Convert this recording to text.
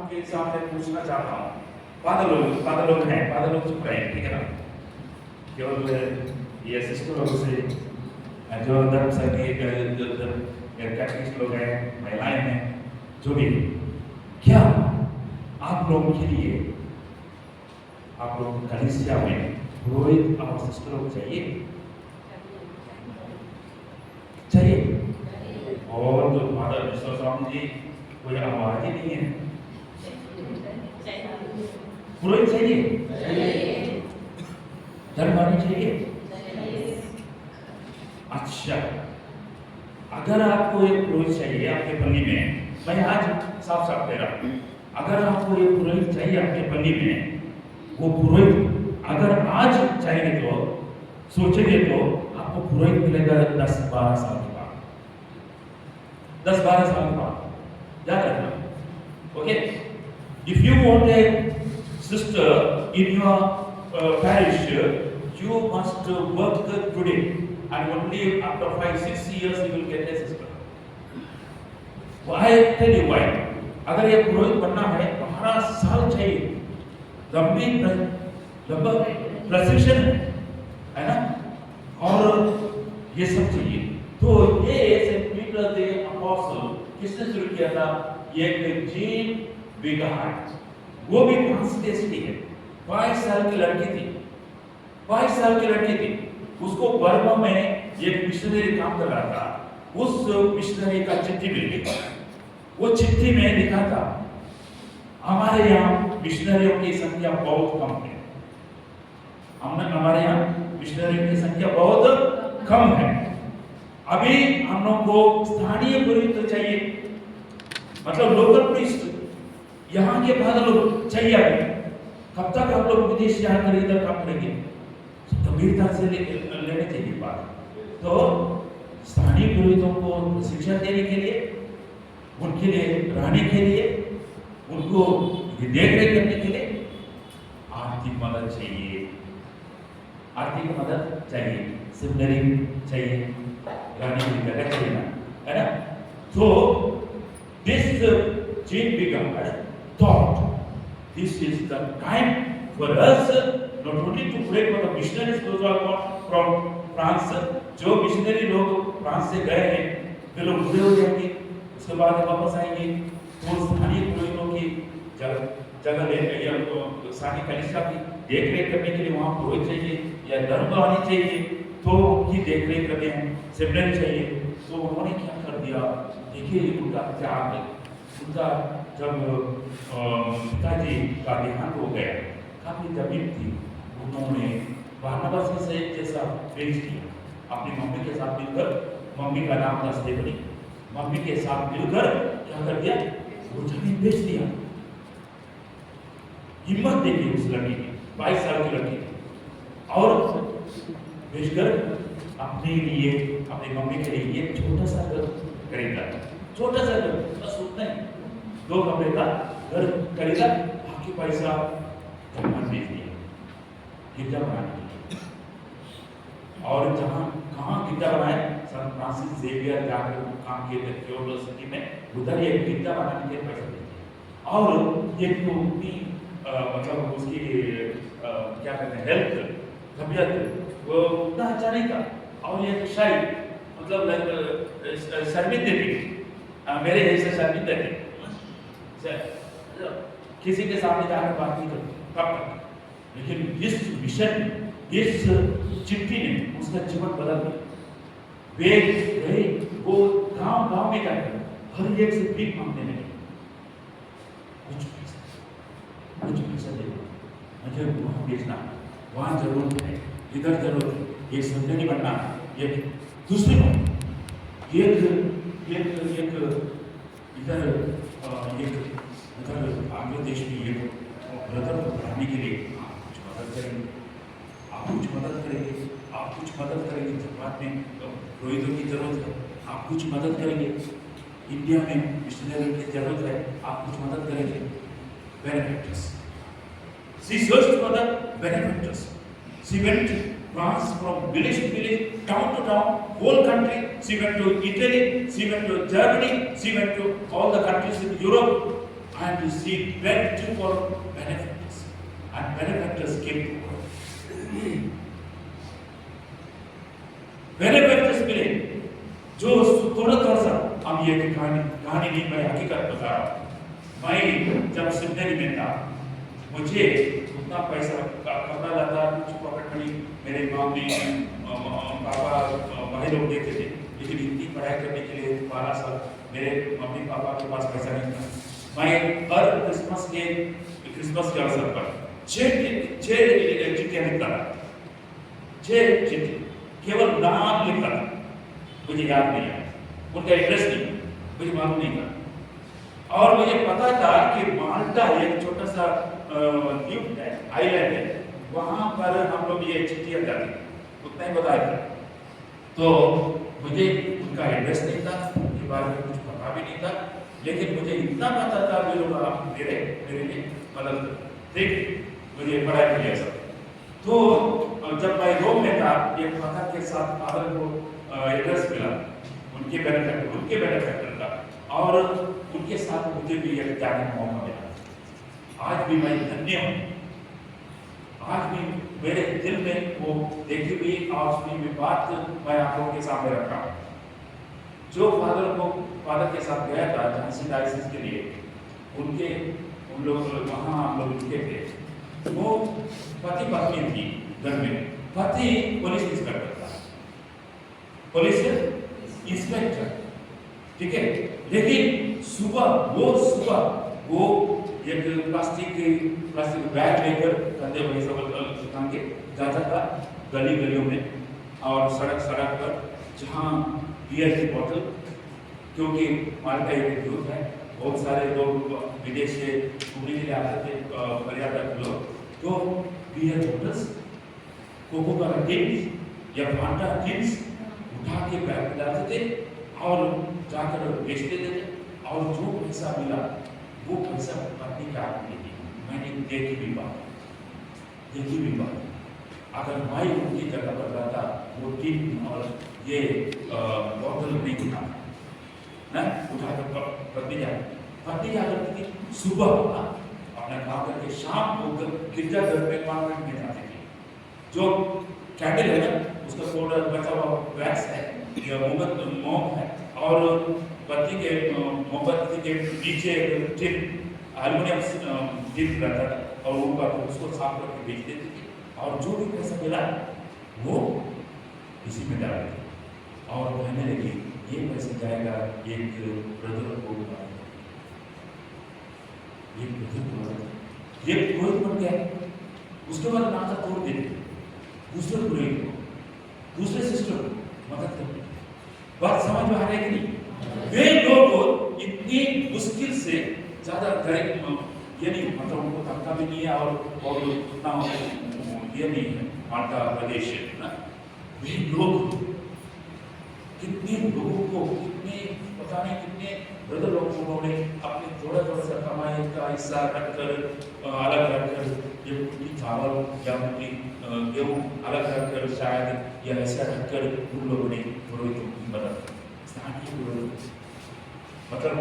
आपके सामने पूछना चाहता हूँ। फादर लोग हैं, फादर लोग चुप रहे हैं, ठीक है ना? केवल ये सिस्टर लोग से जो धर्म संघी कैथलिक लोग हैं, महिलाएं हैं, जो भी, क्या आप लोगों के लिए, आप लोग कलीसिया में पुरोहित और सिस्टर लोग चाहिए? और जो फादर विश्व स्वामी जी, कोई आवाज ही नहीं है। पुरोहित चाहिए? धर्मवाणी चाहिए? अच्छा, अगर आपको एक पुरोहित चाहिए आपके पन्नी में, मैं आज साफ साफ कह रहा हूँ, अगर आपको एक पुरोहित चाहिए आपके पन्नी में, वो पुरोहित अगर आज चाहिए तो सोचेंगे तो आपको पुरोहित मिलेगा 10-12 साल के बाद, 10-12 साल के बाद। याद रखना, okay? If you want a sister in your parish, you must work today, and only after 5-6 years you will get a sister. Why? Tell you why. अगर ये पुरोहित बनना है 12 साल चाहिए, लंबी प्रशिक्षण है ना, और ये सब चाहिए। तो ये सेंट पीटर द अपोस्टल किसने शुरू किया था? एक जीन बिगाट, वो भी फ्रांस देश की है, 22 साल की लड़की थी, 22 साल की लड़की थी। उसको बर्मा में एक मिशनरी काम कर रहा था, उस मिशनरी का चिट्ठी मिल गई। वो चिट्ठी में लिखा था, हमारे यहाँ मिशनरियों की संख्या बहुत कम है, हमारे यहाँ मिशनरियों की संख्या बहुत कम है, अभी हम लोग को स्थानीय पुरोहित चाहिए, मतलब लोकल प्रीस्ट, यहाँ के फादर लोग चाहिए। अभी कब तक आप लोग विदेश जाकर इधर काम करेंगे? गंभीरता से लेने चाहिए बात। तो स्थानीय पुरोहितों को शिक्षा देने के लिए, उनके लिए रहने के लिए, उनको देख रेख करने के लिए आर्थिक मदद चाहिए, आर्थिक मदद चाहिए, सेमिनरी चाहिए, रहने की जगह चाहिए ना, है ना? तो this Jean Bigamad thought this is the time for us not only to pray for the missionaries those who are gone from France, जो मिशनरी लोग फ्रांस से गए हैं वे लोग बुरे हो जाएंगे, उसके बाद वापस आएंगे, तो स्थानीय पुरोहितों की जगह लेने या स्थानीय कलीसिया की देख रेख करने के लिए वहाँ पुरोहित चाहिए या धर्मवाणी चाहिए, तो उनकी देख रेख करने सेमिनरी चाहिए। तो उन्होंने क्या कर दिया, देखिए उनका त्याग, उनका जब पिताजी का देहांत हो गया, काफी जमीन थी, उन्होंने बारनाबास से जैसा बेच दिया, अपनी मम्मी के साथ मिलकर, मम्मी का नाम था स्टेफनी, मम्मी के साथ मिलकर क्या कर दिया, वो जमीन बेच दिया। हिम्मत देखी उस लड़की की, 22 साल की लड़की की, और बेचकर अपने लिए, अपनी मम्मी के लिए एक छोटा सा घर खरीदा, छोटा सा घर, बस उतना ही, 2 कमरे का घर खरीदा, बाकी पैसा जमीन बेच दिया गिरजा बनाने के लिए। और जहाँ कहाँ गिरजा बनाए, सन फ्रांसिस जेवियर जाकर काम किए थे क्योटो सिटी में, उधर ये गिरजा बनाने के पैसा दे दिया। और ये तो उतनी मतलब उसकी क्या कहते हैं, हेल्थ, तबीयत वो उतना अच्छा नहीं था, और ये शायद मतलब शर्मिंदे थी, मेरे जैसे शर्मिंदे थे, किसी के सामने जाकर बात नहीं करते कब, लेकिन इस मिशन, इस चिट्ठी ने उसका जीवन बदल दिया। वे गए, वो गांव में क्या कर, हर एक से भीख मांगने लगे, कुछ पैसा दे, मुझे वहाँ बेचना, वहाँ जरूरत है, इधर जरूरत है, एक सेमिनरी बनना, एक दूसरी बात, इधर बांग्लादेश में ये ब्रदर बढ़ाने के लिए आप कुछ मदद करेंगे, आप कुछ मदद करेंगे, आप कुछ मदद करेंगे, जमात में पुरोहितों की जरूरत है, आप कुछ मदद करेंगे, इंडिया में मिशनरी की जरूरत है, आप कुछ मदद करेंगे। Benefactors. She searched for the benefactors. She went France from village to village, town to town, whole country. She went to Italy, she went to Germany, she went to all the countries in Europe. and received plentiful benefits, and benefactors came to work. Benefits मिले जो थोड़ा थोड़ा सा हम ये कहानी नहीं, मैं हकीकत बता रहा हूँ। मैं जब सिडनी में था, मुझे उतना पैसा कपड़ा लाता कुछ पॉकेट मनी मेरे मम्मी पापा भाई लोग देते थे, लेकिन इतनी पढ़ाई करने के लिए 12 साल मेरे मम्मी पापा के पास पैसा नहीं था। मैं हर क्रिसमस के अवसर पर 6 चिट्ठियाँ लिखता था, 6 चिट्ठी, केवल नाम लिखा था, मुझे याद नहीं है, उनका एड्रेस नहीं, मुझे मालूम नहीं था। और मुझे पता था कि माल्टा एक छोटा सा द्वीप है, आइलैंड है, वहां पर हम लोग ये चिट्ठियां जाती, उतना ही बताया था। तो मुझे उनका एड्रेस नहीं था, उनके बारे में कुछ पता भी नहीं था, लेकिन मुझे इतना पता था वे लोग मेरे लिए मतलब देख मुझे पढ़ाई के लिए सब। तो जब मैं रोम में था, एक फादर के साथ फादर को एड्रेस मिला उनके बेनिफैक्टर का, और उनके साथ मुझे भी एक जाने का मौका मिला। आज भी मैं धन्य हूँ, आज भी मेरे दिल में वो देखी हुई और सुनी हुई बात मैं आप लोगों के सामने रख रहा हूँ। जो फादर के साथ गया था झांसी डायसिस के लिए, उन लोग वहाँ हम लोग रुके थे। वो पति पत्नी थी घर में, पति पुलिस इंस्पेक्टर था, पुलिस इंस्पेक्टर, ठीक है। लेकिन सुबह वो एक प्लास्टिक बैग लेकर कंधे वही सब टांग के जाता था गलियों में और सड़क पर, जहाँ बियर की बोतल, क्योंकि माल्टा एक द्वीप है, बहुत सारे लोग विदेश से घूमने के लिए आते थे, पर्यटक लोग, तो बियर बोतल्स, कोको का टिन्स या फांटा टिन्स उठा के बैग में डालते थे और जाकर बेच देते थे, और जो पैसा मिला वो पैसा पत्नी का आदमी थी। मैंने देखी भी बात, अगर मैं उनकी जगह पर रहता, वो टिन और ये बोतल नहीं उठा ना, उठाकर पत्नी क्या करती थी, सुबह अपना काम करके शाम को गिरजाघर में कॉन्वेंट में जाती थी। जो कैंडल है ना, उसका थोड़ा बचा हुआ वैक्स है या मोम है, और बत्ती के मोमबत्ती के नीचे टिन एल्युमिनियम टिन रहता था, और उसको साफ करके बेच देती थी, और जो भी पैसा मिला वो इसी में डाल देती, और कहने लगी ये पैसा जाएगा एक ब्रदर को, ये पुरोहित बन गया। उसके बाद नाता तोड़ देते, दूसरे पुरोहित को, दूसरे सिस्टर को मदद करते। बात समझ में आ रही है कि नहीं? वे लोग इतनी मुश्किल से ज्यादा गरीब ये नहीं, मतलब उनको तनख्वाह भी नहीं है और उतना ये नहीं है माल्टा प्रदेश ना। वे लोग कितने लोगों को, कितने पता नहीं कितने ब्रदर लोग उन्होंने अपने थोड़ा सा कमाई का हिस्सा रखकर, अलग रखकर, ये कुटी चावल या कुटी गेहूँ अलग रखकर, शायद या ऐसा रखकर उन लोगों ने पुरोहितों की मदद, स्थानीय पुरोहित, मतलब